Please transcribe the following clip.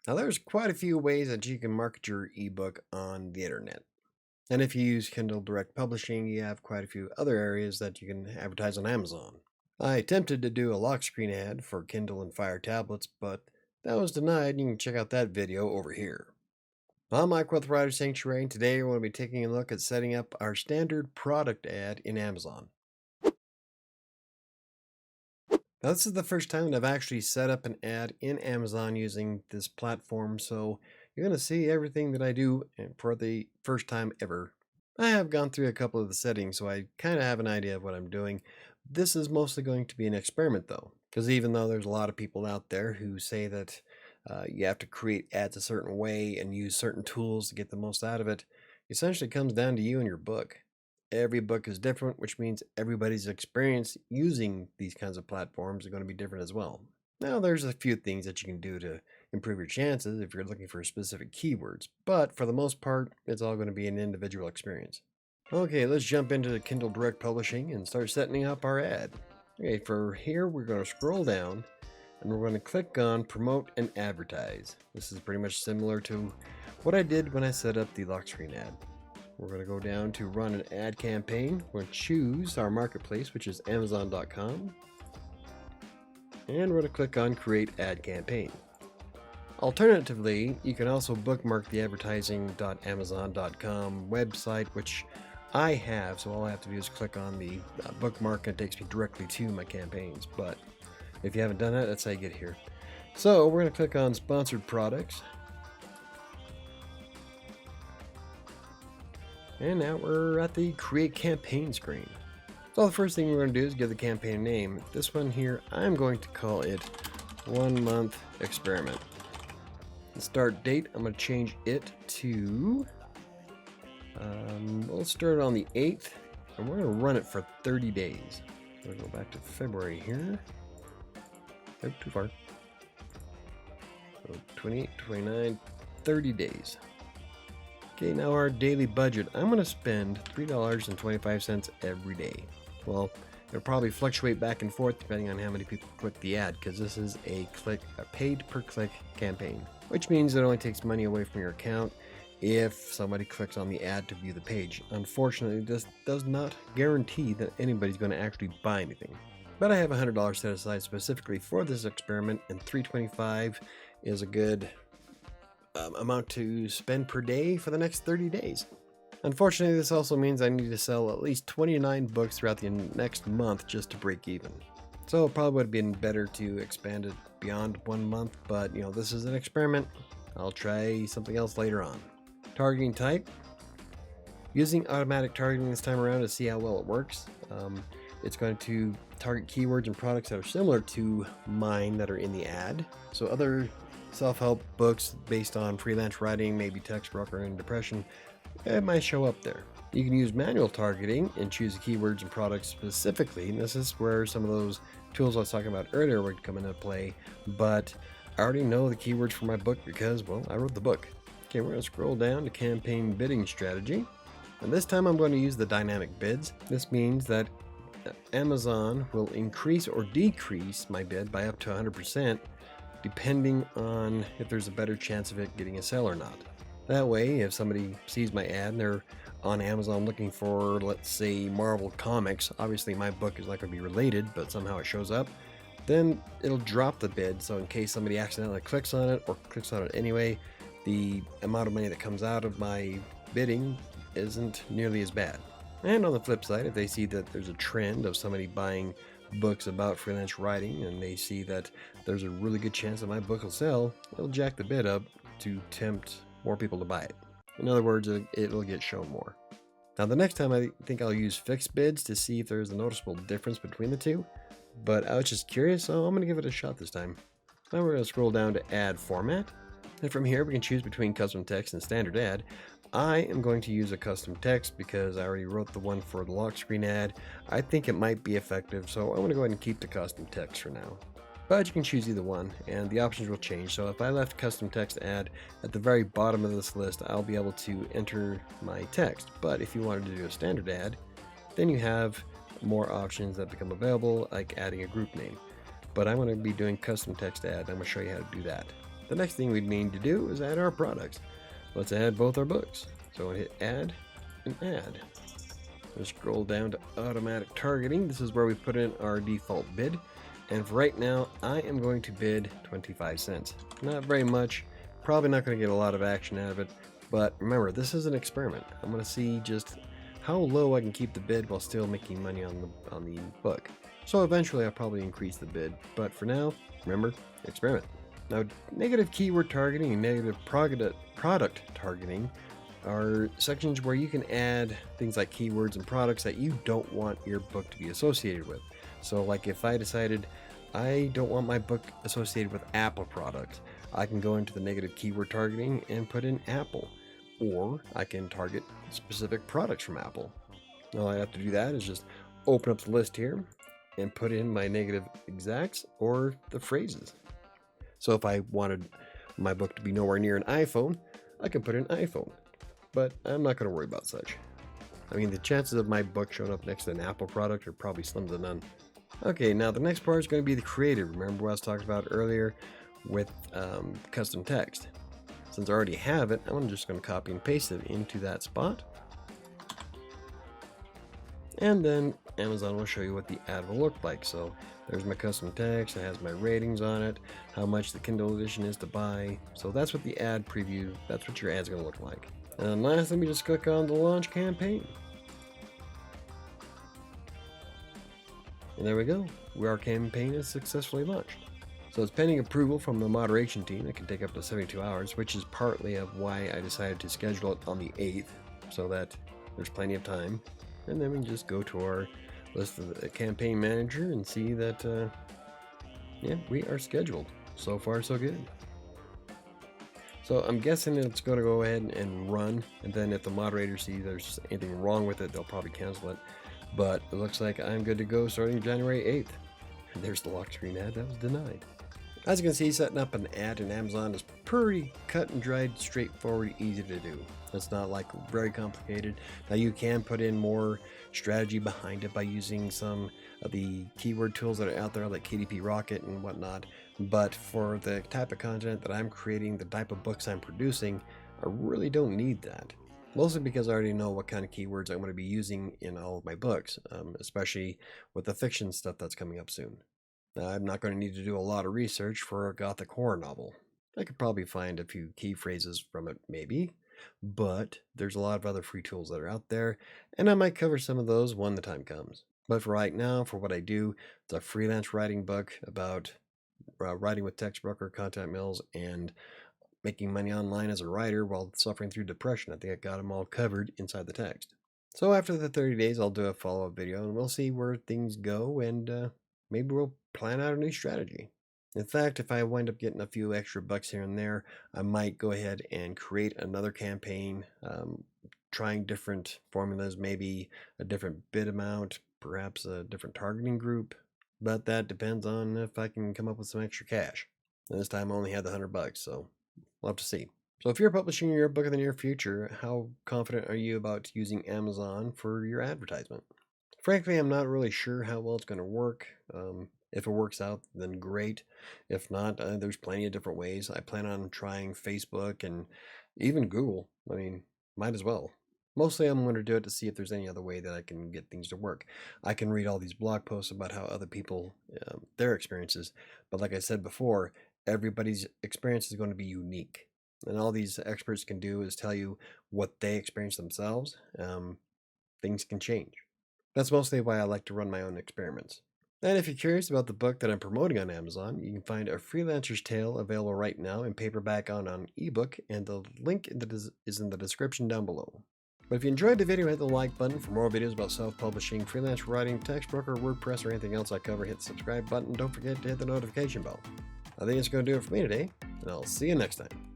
Now, there's quite a few ways that you can market your ebook on the internet. And if you use Kindle Direct Publishing, you have quite a few other areas that you can advertise on Amazon. I attempted to do a lock screen ad for Kindle and Fire tablets, but that was denied. You can check out that video over here. I'm Mike with WriterSanctuary, and today we're going to be taking a look at setting up our standard product ad in Amazon. Now, this is the first time that I've actually set up an ad in Amazon using this platform, so you're going to see everything that I do for the first time ever. I have gone through a couple of the settings, so I kind of have an idea of what I'm doing. This is mostly going to be an experiment, though, because even though there's a lot of people out there who say that you have to create ads a certain way and use certain tools to get the most out of it, essentially comes down to you and your book. Every book is different, which means everybody's experience using these kinds of platforms are going to be different as well. Now, there's a few things that you can do to improve your chances if you're looking for specific keywords, but for the most part, it's all going to be an individual experience. Okay, let's jump into the Kindle Direct Publishing and start setting up our ad. Okay, for here, we're going to scroll down and we're going to click on Promote and Advertise. This is pretty much similar to what I did when I set up the lock screen ad. We're going to go down to Run an Ad Campaign. We're going to choose our marketplace, which is Amazon.com. And we're going to click on Create Ad Campaign. Alternatively, you can also bookmark the advertising.amazon.com website, which I have, so all I have to do is click on the bookmark and it takes me directly to my campaigns. But if you haven't done that, that's how you get here. So we're going to click on Sponsored Products. And now we're at the Create Campaign screen. So the first thing we're going to do is give the campaign a name. This one here, I'm going to call it 1 Month Experiment. The start date, I'm going to change it to, we'll start on the 8th, and we're going to run it for 30 days. I'm going to go back to February here. Oh, too far. So 28, 29, 30 days. Okay, now our daily budget. I'm going to spend $3.25 every day. Well, it'll probably fluctuate back and forth depending on how many people click the ad, because this is a paid per click campaign, which means it only takes money away from your account if somebody clicks on the ad to view the page. Unfortunately, this does not guarantee that anybody's going to actually buy anything. But I have $100 set aside specifically for this experiment, and $3.25 is a good amount to spend per day for the next 30 days. Unfortunately, this also means I need to sell at least 29 books throughout the next month just to break even. So it probably would have been better to expand it beyond 1 month, but this is an experiment. I'll try something else later on. Targeting type. Using automatic targeting this time around to see how well it works. It's going to target keywords and products that are similar to mine that are in the ad. So other self-help books based on freelance writing, maybe textbook or in depression, it might show up there. You can use manual targeting and choose the keywords and products specifically. And this is where some of those tools I was talking about earlier would come into play. But I already know the keywords for my book because, well, I wrote the book. Okay, we're going to scroll down to campaign bidding strategy. And this time I'm going to use the dynamic bids. This means that Amazon will increase or decrease my bid by up to 100%. Depending on if there's a better chance of it getting a sale or not. That way, if somebody sees my ad and they're on Amazon looking for, let's say, Marvel Comics, obviously my book is not going to be related, but somehow it shows up, then it'll drop the bid. So in case somebody accidentally clicks on it or clicks on it anyway, the amount of money that comes out of my bidding isn't nearly as bad. And on the flip side, if they see that there's a trend of somebody buying books about freelance writing and they see that there's a really good chance that my book will sell, they'll jack the bid up to tempt more people to buy it. In other words, it'll get shown more. Now the next time I think I'll use fixed bids to see if there's a noticeable difference between the two, but I was just curious, so I'm going to give it a shot this time. Now we're going to scroll down to ad format, and from here we can choose between custom text and standard ad. I am going to use a custom text because I already wrote the one for the lock screen ad. I think it might be effective, so I'm going to go ahead and keep the custom text for now. But you can choose either one, and the options will change. So if I left custom text ad at the very bottom of this list, I'll be able to enter my text. But if you wanted to do a standard ad, then you have more options that become available, like adding a group name. But I'm going to be doing custom text ad. I'm going to show you how to do that. The next thing we'd need to do is add our products. Let's add both our books. So I hit add and add. Let's scroll down to automatic targeting. This is where we put in our default bid. And for right now, I am going to bid 25 cents. Not very much. Probably not going to get a lot of action out of it. But remember, this is an experiment. I'm going to see just how low I can keep the bid while still making money on the book. So eventually I'll probably increase the bid. But for now, remember, experiment. Now, negative keyword targeting and negative product targeting are sections where you can add things like keywords and products that you don't want your book to be associated with. So like if I decided I don't want my book associated with Apple products, I can go into the negative keyword targeting and put in Apple, or I can target specific products from Apple. All I have to do that is just open up the list here and put in my negative exacts or the phrases. So if I wanted my book to be nowhere near an iPhone, I can put in iPhone. But I'm not going to worry about such. I mean, the chances of my book showing up next to an Apple product are probably slim to none. Okay, now the next part is going to be the creative. Remember what I was talking about earlier with custom text. Since I already have it, I'm just going to copy and paste it into that spot. And then Amazon will show you what the ad will look like. So there's my custom text, it has my ratings on it, how much the Kindle edition is to buy. So that's what the ad preview, that's what your ad's going to look like. And last, let me just click on the launch campaign. And there we go. Our campaign is successfully launched. So it's pending approval from the moderation team. It can take up to 72 hours, which is partly of why I decided to schedule it on the 8th, so that there's plenty of time. And then we can just go to our list of the campaign manager and see that, yeah, we are scheduled. So far, so good. So I'm guessing it's going to go ahead and run, and then if the moderators see there's anything wrong with it, they'll probably cancel it. But it looks like I'm good to go starting January 8th. And there's the lock screen ad that was denied. As you can see, setting up an ad in Amazon is pretty cut and dried, straightforward, easy to do. It's not like very complicated. Now you can put in more strategy behind it by using some of the keyword tools that are out there like KDP Rocket and whatnot. But for the type of content that I'm creating, the type of books I'm producing, I really don't need that. Mostly because I already know what kind of keywords I'm going to be using in all of my books, especially with the fiction stuff that's coming up soon. Now, I'm not going to need to do a lot of research for a gothic horror novel. I could probably find a few key phrases from it, maybe, but there's a lot of other free tools that are out there, and I might cover some of those when the time comes. But for right now, for what I do, it's a freelance writing book about writing with text broker, content mills, and making money online as a writer while suffering through depression. I think I got them all covered inside the text. So after the 30 days, I'll do a follow-up video, and we'll see where things go, and maybe we'll plan out a new strategy. In fact, if I wind up getting a few extra bucks here and there, I might go ahead and create another campaign, trying different formulas, maybe a different bid amount, perhaps a different targeting group. But that depends on if I can come up with some extra cash. And this time I only had the $100, so we'll have to see. So if you're publishing your book in the near future, how confident are you about using Amazon for your advertisement? Frankly, I'm not really sure how well it's going to work. If it works out, then great. If not, there's plenty of different ways. I plan on trying Facebook and even Google. I mean, might as well. Mostly I'm going to do it to see if there's any other way that I can get things to work. I can read all these blog posts about how other people, their experiences. But like I said before, everybody's experience is going to be unique. And all these experts can do is tell you what they experience themselves. Things can change. That's mostly why I like to run my own experiments. And if you're curious about the book that I'm promoting on Amazon, you can find A Freelancer's Tale available right now in paperback and on ebook, and the link is in the description down below. But if you enjoyed the video, hit the like button. For more videos about self-publishing, freelance writing, text broker, WordPress, or anything else I cover, hit the subscribe button. Don't forget to hit the notification bell. I think it's going to do it for me today, and I'll see you next time.